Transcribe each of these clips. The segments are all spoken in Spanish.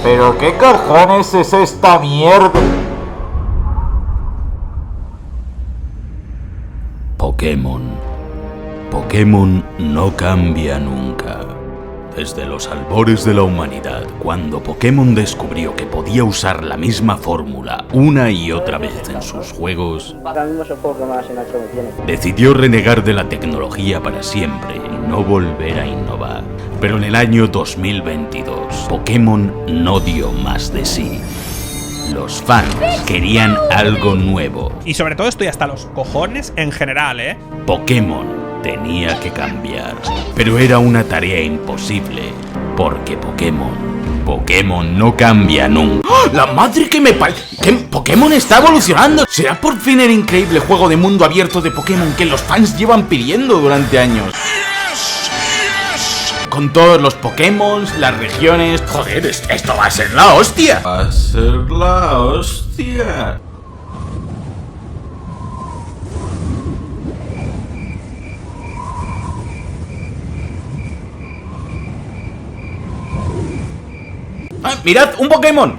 ¿Pero qué cojones es esta mierda? Pokémon. Pokémon no cambia nunca. Desde los albores de la humanidad, cuando Pokémon descubrió que podía usar la misma fórmula una y otra vez en sus juegos, decidió renegar de la tecnología para siempre y no volver a innovar. Pero en el año 2022, Pokémon no dio más de sí. Los fans querían algo nuevo. Y sobre todo estoy hasta los cojones en general, Pokémon tenía que cambiar, pero era una tarea imposible, porque Pokémon no cambia nunca. ¡Oh! ¡La madre que me ¿Qué? ¡Pokémon está evolucionando! ¿Será por fin el increíble juego de mundo abierto de Pokémon que los fans llevan pidiendo durante años? Con todos los Pokémon, las regiones... ¡Joder, esto va a ser la hostia! Va a ser la hostia. ¡Ah, mirad! ¡Un Pokémon!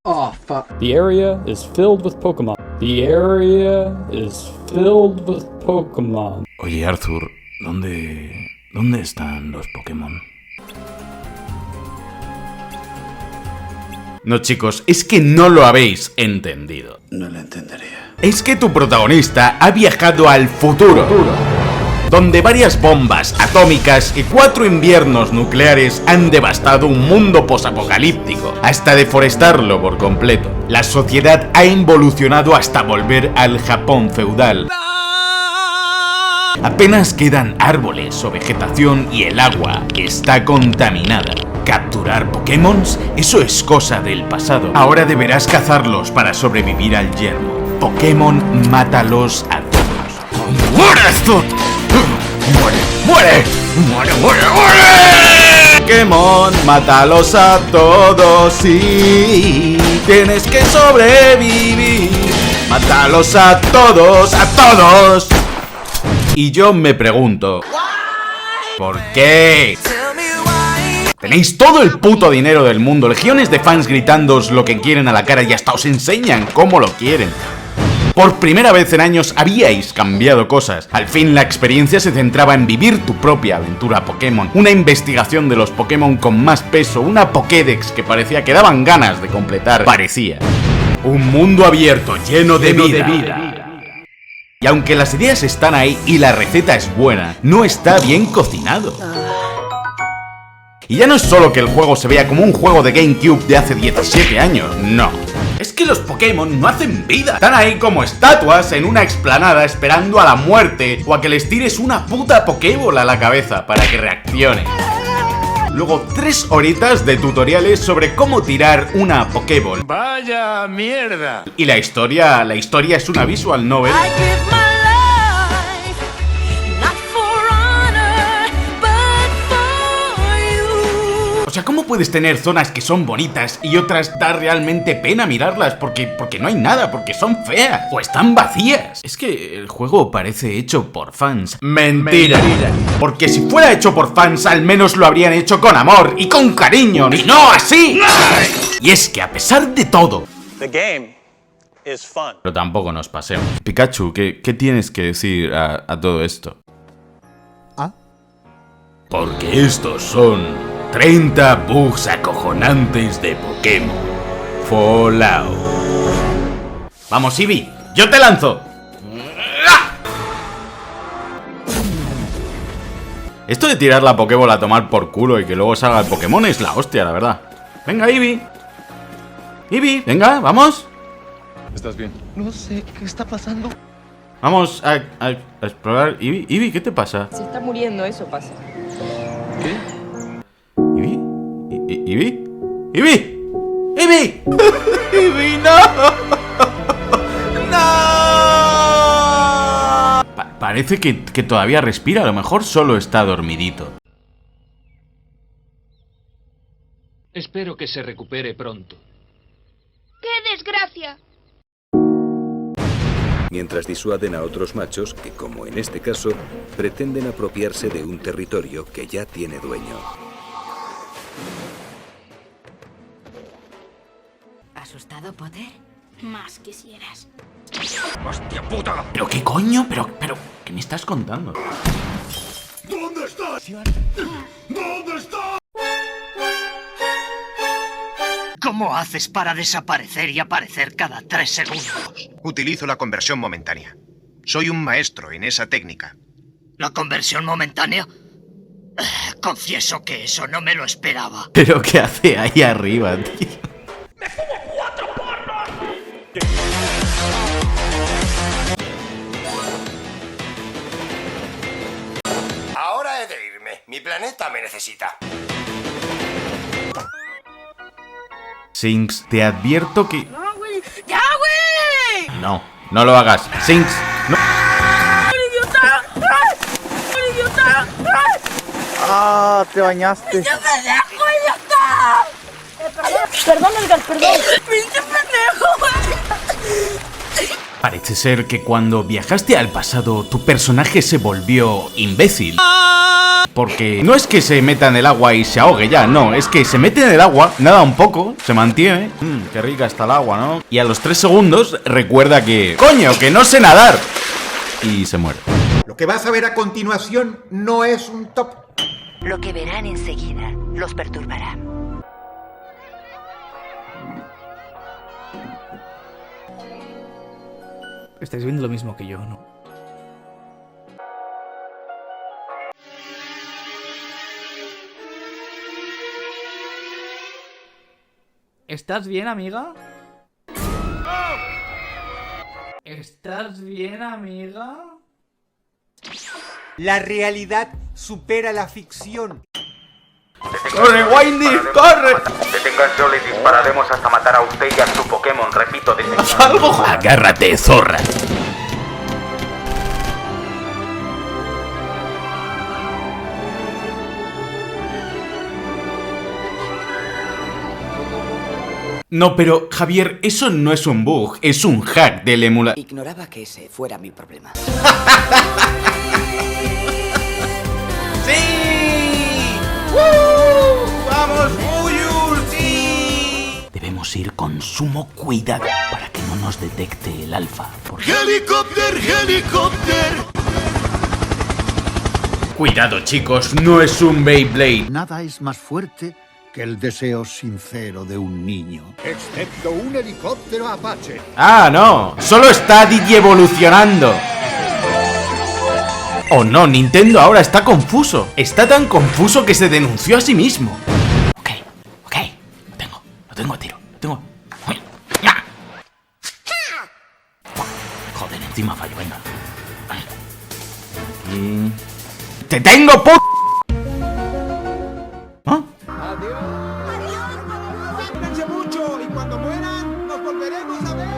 Oh, fuck. The area is filled with Pokemon. The area is filled with Pokemon. Oye, Arthur, ¿dónde están los Pokémon? No, chicos, es que no lo habéis entendido. No lo entenderé. Es que tu protagonista ha viajado al futuro, donde varias bombas atómicas y 4 inviernos nucleares han devastado un mundo posapocalíptico, hasta deforestarlo por completo. La sociedad ha involucionado hasta volver al Japón feudal. Apenas quedan árboles o vegetación y el agua está contaminada. ¿Capturar Pokémon? Eso es cosa del pasado. Ahora deberás cazarlos para sobrevivir al yermo. Pokémon, mátalos a todos. ¡Mueres tú! ¡Muere! ¡Muere! ¡Muere! ¡Muere! ¡Muere! Pokémon, mátalos a todos y tienes que sobrevivir. Mátalos a todos, a todos. Y yo me pregunto, ¿por qué? Tenéis todo el puto dinero del mundo, legiones de fans gritándoos lo que quieren a la cara y hasta os enseñan cómo lo quieren. Por primera vez en años habíais cambiado cosas. Al fin la experiencia se centraba en vivir tu propia aventura Pokémon. Una investigación de los Pokémon con más peso, una Pokédex que parecía que daban ganas de completar. Parecía. Un mundo abierto, lleno de vida. Y aunque las ideas están ahí y la receta es buena, no está bien cocinado. Y ya no es solo que el juego se vea como un juego de GameCube de hace 17 años, no. Es que los Pokémon no hacen vida. Están ahí como estatuas en una explanada esperando a la muerte o a que les tires una puta Pokébola a la cabeza para que reaccione. Luego 3 horitas de tutoriales sobre cómo tirar una Pokéball. ¡Vaya mierda! Y la historia es una visual novel. O sea, ¿cómo puedes tener zonas que son bonitas y otras da realmente pena mirarlas porque no hay nada, porque son feas o están vacías? Es que el juego parece hecho por fans. ¡Mentira! Porque si fuera hecho por fans, al menos lo habrían hecho con amor y con cariño, y no así. Y es que a pesar de todo, The game is fun. pero tampoco nos pasemos. Pikachu, ¿qué tienes que decir a todo esto? ¿Ah? Porque estos son 30 bugs acojonantes de Pokémon Fallout. Vamos, Eevee, yo te lanzo. Esto de tirar la Pokébola a tomar por culo y que luego salga el Pokémon es la hostia, la verdad. Venga, Eevee. Eevee, venga, vamos. ¿Estás bien? No sé qué está pasando. Vamos a explorar. Eevee, Eevee, ¿qué te pasa? Se está muriendo, eso pasa. ¿Qué? ¿Eevee? ¿Eevee? ¡Eevee! ¡Eevee! ¡Eevee, no! ¡No! Parece que todavía respira, a lo mejor solo está dormidito. Espero que se recupere pronto. ¡Qué desgracia! mientras disuaden a otros machos que, como en este caso, pretenden apropiarse de un territorio que ya tiene dueño. ¿Asustado, Potter? Más quisieras. ¡Hostia puta! ¿Pero qué coño? ¿Pero qué me estás contando? ¿Dónde estás? ¿Dónde estás? ¿Cómo haces para desaparecer y aparecer cada 3 segundos? Utilizo la conversión momentánea. Soy un maestro en esa técnica. ¿La conversión momentánea? Confieso que eso no me lo esperaba. ¿Pero qué hace ahí arriba, tío? ¡Me fumo 4 porros! Ahora he de irme. Mi planeta me necesita. Sinks, te advierto que... ¡Ya, güey! No lo hagas. Sinks, no. ¡Idiota! ¡Idiota! Ah, te bañaste. ¡Ya me dejo, idiota! Perdón, Edgar, perdón. ¡Pinche pendejo! Parece ser que cuando viajaste al pasado, tu personaje se volvió imbécil. Porque no es que se meta en el agua y se ahogue ya, no, es que se mete en el agua, nada un poco, se mantiene. Qué rica está el agua, ¿no? Y a los 3 segundos recuerda que... ¡Coño, que no sé nadar! Y se muere. Lo que vas a ver a continuación no es un top. Lo que verán enseguida los perturbará. Estáis viendo lo mismo que yo, ¿no? ¿Estás bien, amiga? ¿Estás bien, amiga? La realidad supera la ficción. ¡Corre, Windy! ¡Corre! Deténganse o le dispararemos hasta matar a usted y a su Pokémon. Repito, ¡Haz algo! ¡Agárrate, zorra! No, pero, Javier, eso no es un bug, es un hack del emulador. Ignoraba que ese fuera mi problema. ¡Sí! ¡Vamos, Fuyus! ¡Sí! Debemos ir con sumo cuidado para que no nos detecte el alfa. ¡Helicóptero, helicóptero! Cuidado, chicos, no es un Beyblade. Nada es más fuerte que el deseo sincero de un niño. Excepto un helicóptero Apache. ¡Ah, no! ¡Solo está evolucionando! ¡Oh no! Nintendo ahora está confuso. Está tan confuso que se denunció a sí mismo. Ok. Lo tengo a tiro. Joder, encima fallo, venga. Y... ¡Te tengo, p***! ¿Ah? Adiós. Cuídense mucho y cuando mueran nos volveremos a ver.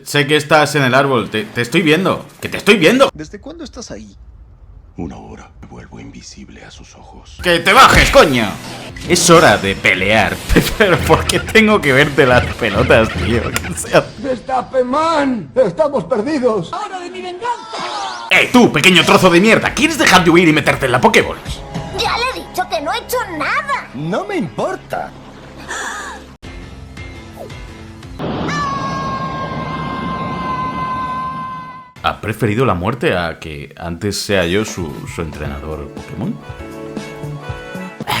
Sé que estás en el árbol, te estoy viendo. ¡Que te estoy viendo! ¿Desde cuándo estás ahí? 1 hora. Me vuelvo invisible a sus ojos. ¡Que te bajes, coño! Es hora de pelear. Pero ¿por qué tengo que verte las pelotas, tío? ¡Destape, man! ¡Estamos perdidos! ¡Hora de mi venganza! Tú, pequeño trozo de mierda! ¿Quieres dejar de huir y meterte en la Pokéball? ¡Ya le he dicho que no he hecho nada! No me importa. ¿Ha preferido la muerte a que antes sea yo su entrenador Pokémon?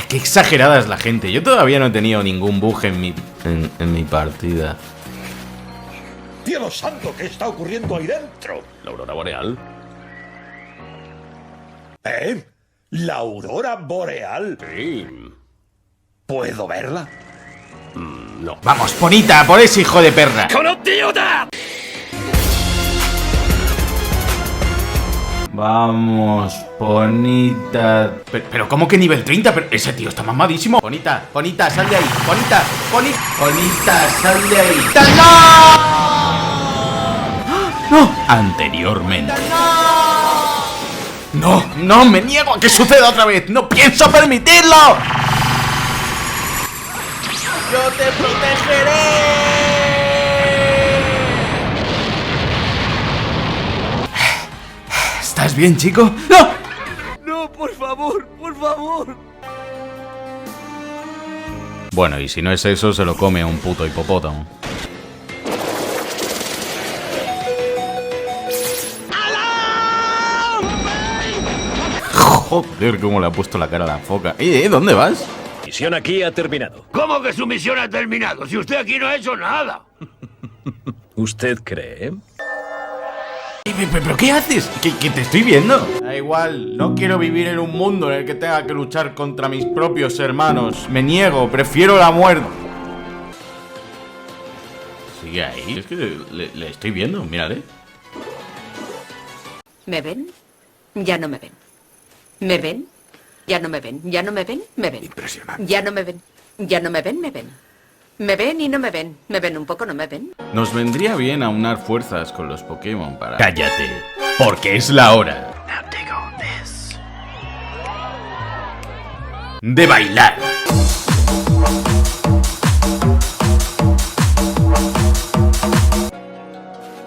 ¡Qué exagerada es la gente! Yo todavía no he tenido ningún bug en mi partida. ¡Cielo santo! ¿Qué está ocurriendo ahí dentro? ¿La aurora boreal? ¿La aurora boreal? Sí. ¿Puedo verla? No. ¡Vamos, Ponita! ¡Por ese hijo de perra! ¡Conocido! Vamos, Ponita. Pero ¿cómo que nivel 30? Pero ese tío está mamadísimo. Ponita, sal de ahí. Ponita, sal de ahí. ¡No! ¡No! Anteriormente. ¡No! ¡Me niego a que suceda otra vez! ¡No pienso permitirlo! ¡Yo te protegeré! ¿Estás bien, chico? ¡No! No, por favor, por favor. Bueno, y si no es eso, se lo come a un puto hipopótamo. Joder, cómo le ha puesto la cara a la foca. ¿Dónde vas? Misión aquí ha terminado. ¿Cómo que su misión ha terminado? Si usted aquí no ha hecho nada. ¿Usted cree? ¿Pero qué haces? ¿Que te estoy viendo? Da igual, no quiero vivir en un mundo en el que tenga que luchar contra mis propios hermanos. Me niego, prefiero la muerte. ¿Sigue ahí? Es que le estoy viendo, mírale. ¿Me ven? Ya no me ven. ¿Me ven? Ya no me ven. ¿Ya no me ven? Me ven. Impresionante. Ya no me ven. Ya no me ven, me ven. Me ven y no me ven. Me ven un poco, no me ven. Nos vendría bien aunar fuerzas con los Pokémon para... ¡Cállate! Porque es la hora de bailar.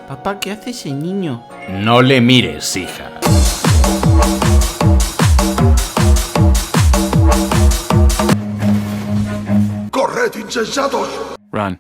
Papá, ¿qué hace ese niño? No le mires, hija. ¡Corred, insensatos! Run.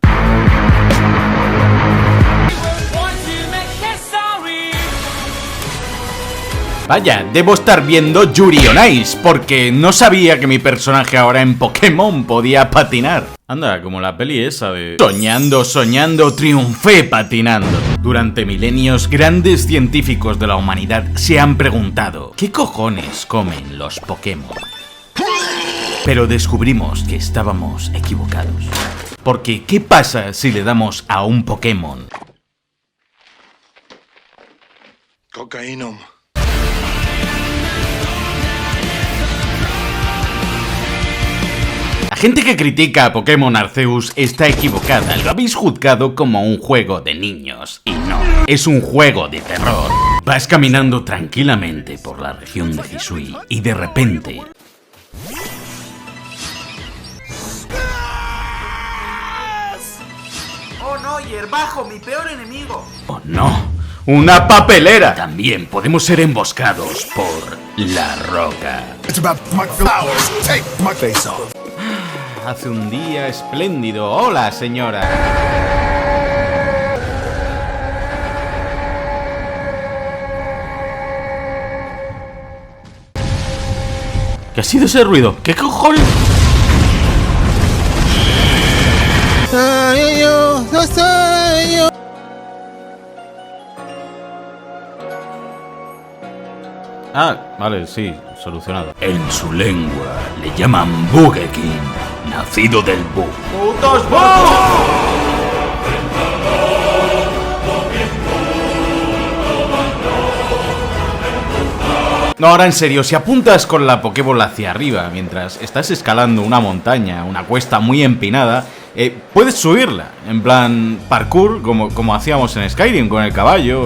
Vaya, debo estar viendo Yuri on Ice, porque no sabía que mi personaje ahora en Pokémon podía patinar. Anda, como la peli esa de... Soñando, soñando, triunfé patinando. Durante milenios, grandes científicos de la humanidad se han preguntado ¿qué cojones comen los Pokémon? Pero descubrimos que estábamos equivocados. Porque, ¿qué pasa si le damos a un Pokémon Cocaína. La gente que critica a Pokémon Arceus está equivocada. Lo habéis juzgado como un juego de niños. Y no, es un juego de terror. Vas caminando tranquilamente por la región de Hisui y de repente... Oh no, hierbajo, mi peor enemigo. ¡Oh no! ¡Una papelera! También podemos ser emboscados por la roca. Hace un día espléndido. ¡Hola, señora! ¿Qué ha sido ese ruido? ¿Qué cojones? Ah, vale, sí, solucionado. En su lengua le llaman Bugekin, nacido del bug. ¡Putos bug! No, ahora en serio, si apuntas con la Pokébola hacia arriba mientras estás escalando una montaña, una cuesta muy empinada, puedes subirla, en plan parkour, como hacíamos en Skyrim con el caballo.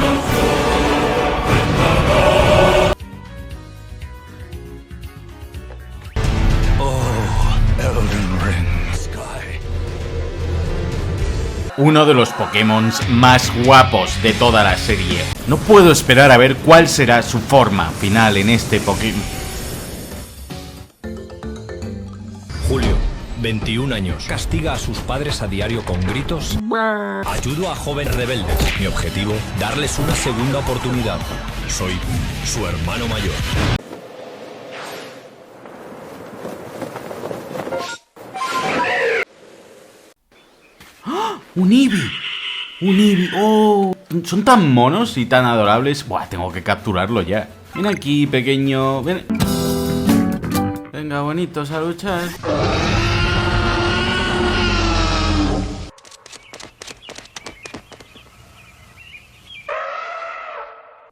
Uno de los Pokémon más guapos de toda la serie. No puedo esperar a ver cuál será su forma final en este Pokémon. Julio, 21 años. Castiga a sus padres a diario con gritos. Ayudo a jóvenes rebeldes. Mi objetivo, darles una segunda oportunidad. Soy su hermano mayor. ¡Un Eevee! ¡Un Eevee! ¡Oh! Son tan monos y tan adorables. Buah, tengo que capturarlo ya. Ven aquí, pequeño. Ven. Venga, bonitos, a luchar.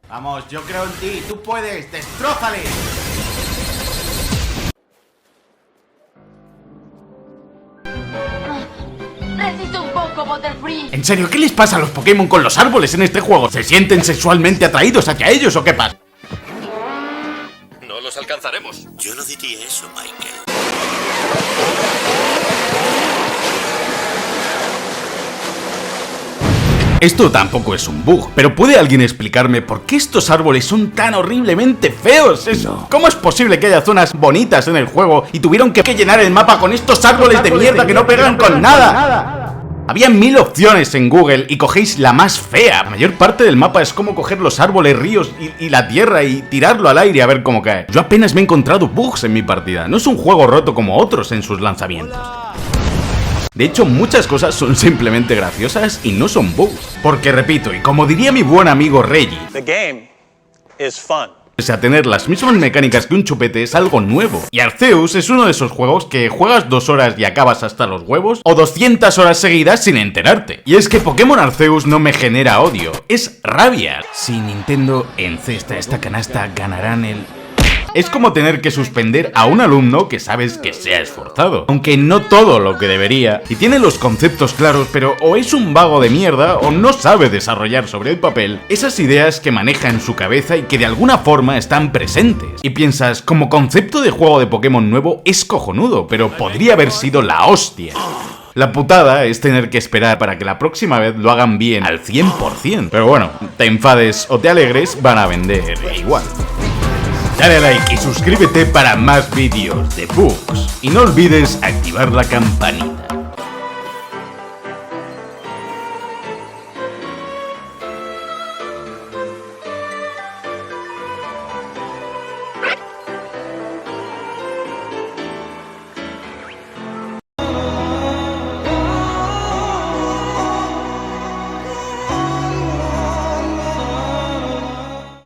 Vamos, yo creo en ti. Tú puedes. ¡Destrózale! Necesito un poco, Butterfree. ¿En serio? ¿Qué les pasa a los Pokémon con los árboles en este juego? ¿Se sienten sexualmente atraídos hacia ellos o qué pasa? No los alcanzaremos. Yo no diría eso, Michael. Esto tampoco es un bug, pero ¿puede alguien explicarme por qué estos árboles son tan horriblemente feos? ¿Cómo es posible que haya zonas bonitas en el juego y tuvieron que llenar el mapa con estos árboles de mierda que no pegan con nada? Había 1000 opciones en Google y cogéis la más fea. La mayor parte del mapa es como coger los árboles, ríos y la tierra y tirarlo al aire a ver cómo cae. Yo apenas me he encontrado bugs en mi partida. No es un juego roto como otros en sus lanzamientos. De hecho, muchas cosas son simplemente graciosas y no son bugs. Porque repito, y como diría mi buen amigo Reggie, The game is fun. Pese a tener las mismas mecánicas que un chupete, es algo nuevo. Y Arceus es uno de esos juegos que juegas 2 horas y acabas hasta los huevos, o 200 horas seguidas sin enterarte. Y es que Pokémon Arceus no me genera odio, es rabia. Si Nintendo encesta esta canasta, ganarán el... Es como tener que suspender a un alumno que sabes que se ha esforzado, aunque no todo lo que debería, y tiene los conceptos claros, pero o es un vago de mierda o no sabe desarrollar sobre el papel esas ideas que maneja en su cabeza y que de alguna forma están presentes. Y piensas, como concepto de juego de Pokémon nuevo es cojonudo, pero podría haber sido la hostia. La putada es tener que esperar para que la próxima vez lo hagan bien al 100%. Pero bueno, te enfades o te alegres, van a vender igual. Dale a like y suscríbete para más vídeos de bugs. Y no olvides activar la campanita.